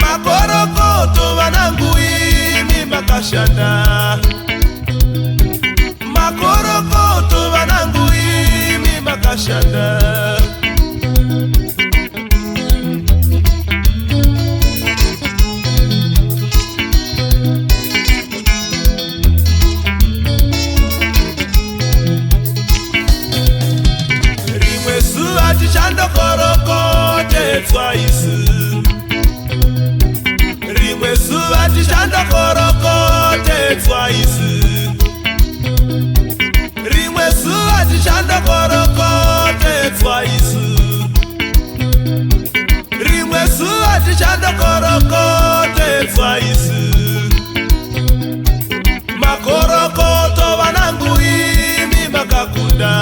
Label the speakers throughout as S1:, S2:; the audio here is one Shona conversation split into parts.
S1: Makorokoto vanangu imi makashanda. Makorokoto vanangu imi makashanda. Rimwe zuva tichandokorokote twice. Rimwe zuva tichandokorokote twice. Rimwe zuva tichandokorokote twice. Rimwe zuva tichandokorokote twice. Makorokoto vanangu imi makakunda.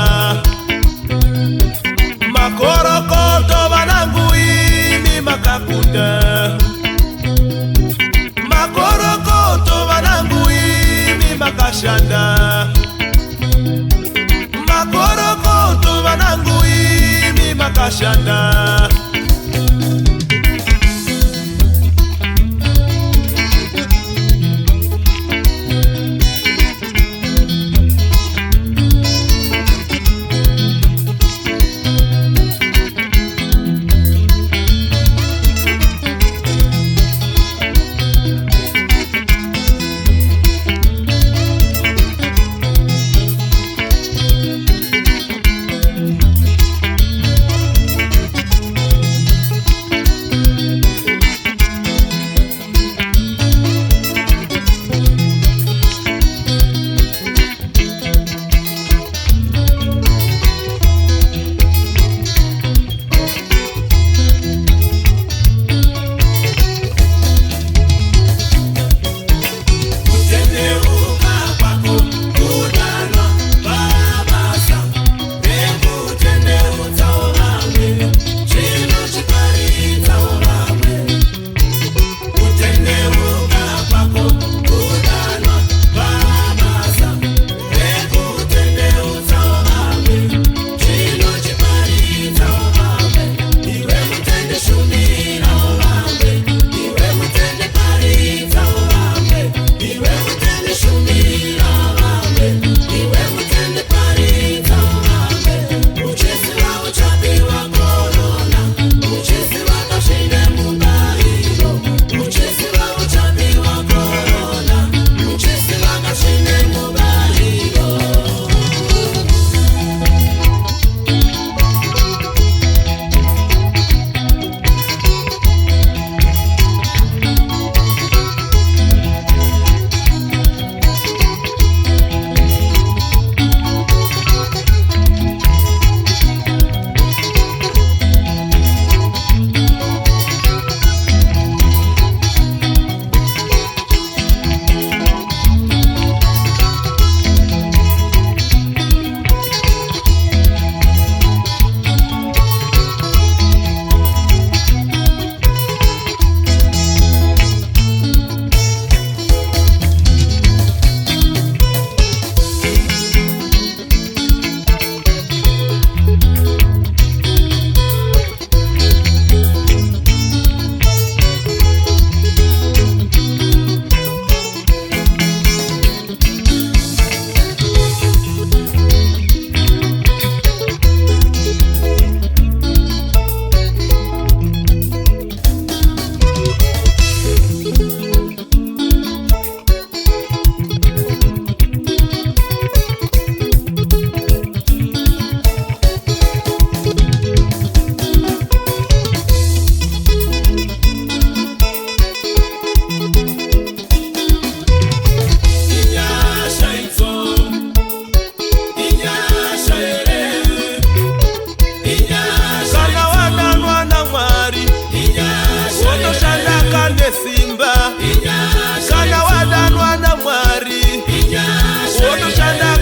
S1: Makorokoto vanangu imi makakunda. Makorokoto vanangu imi makashanda. Makorokoto vanangu imi makashanda.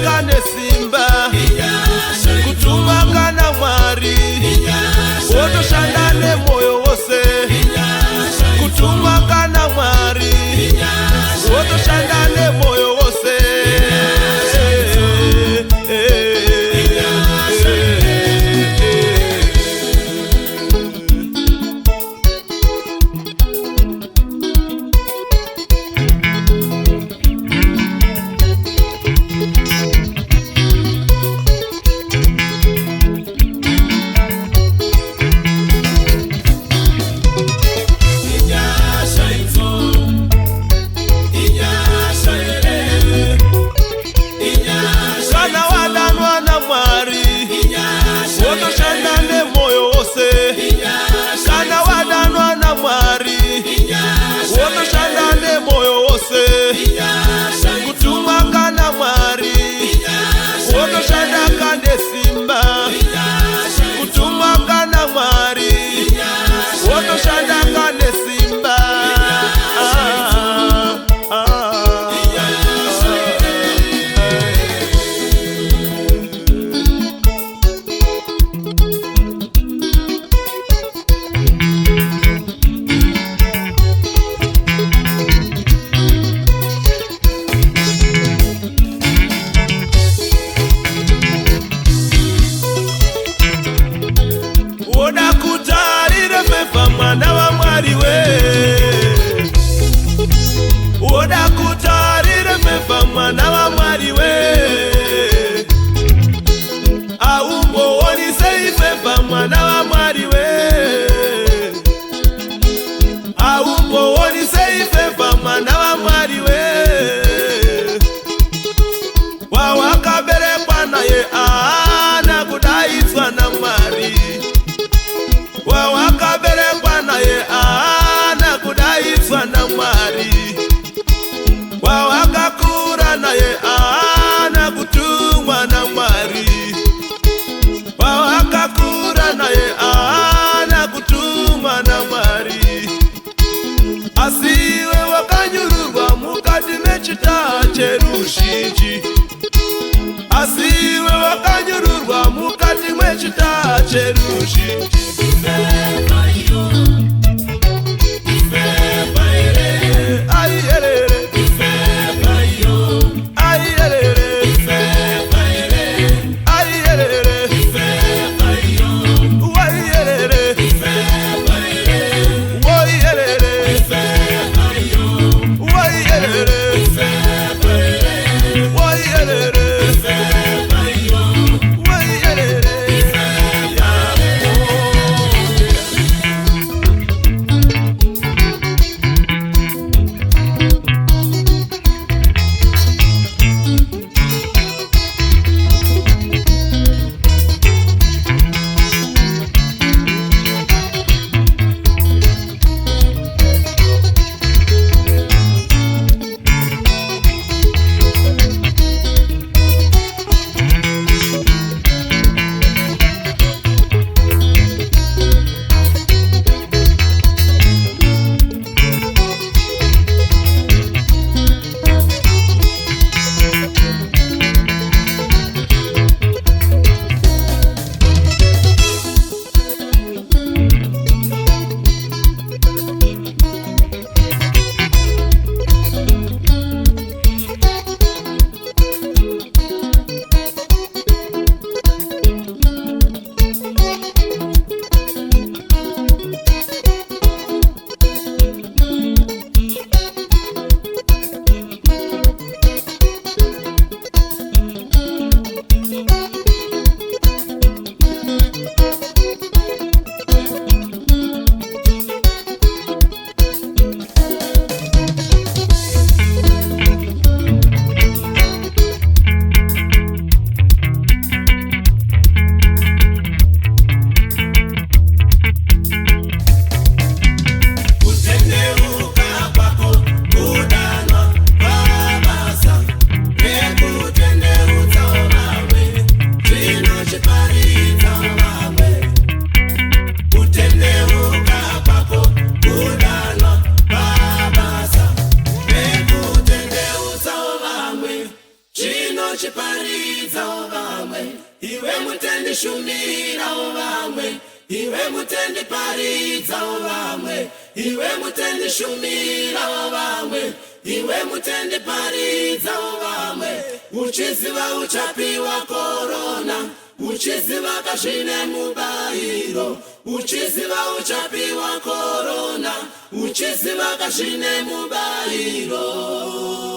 S1: kane simba kutumwa na Mwari wotoshanda nemoyo wose kutumwa na Mwari wotoshanda nemoyo wose kutumwa na Mwari wotoshanda kane simba kutumwa na Mwari wotoshanda kane simba woda kutarire fefa mwana wa Mwari we woda kutarire fefa mwana wa Mwari we aumbo woni sei fefa mwana wa Mwari we aumbo woni sei fefa mwana wa Mwari we wawakabere pana ye ana kudaiswa na Mwari wawakabere pana ye ana kudaiswa na Mwari wawakakura na ye ana kutumwa na Mwari wawakakura na ye ana kutumwa na Mwari asiwe wakanyururwa mukati mechita cherushinji asiwe wakanyururwa mukati mwechita cherushinji Oh
S2: paridza vamwe, iwe mutendi shumira vamwe, iwe mutendi paridza vamwe, iwe mutendi shumira vamwe, iwe mutendi paridza vamwe. Uchiziva uchapiwa korona, uchiziva kazvine mubairo, uchiziva uchapiwa korona, uchiziva kazvine mubairo.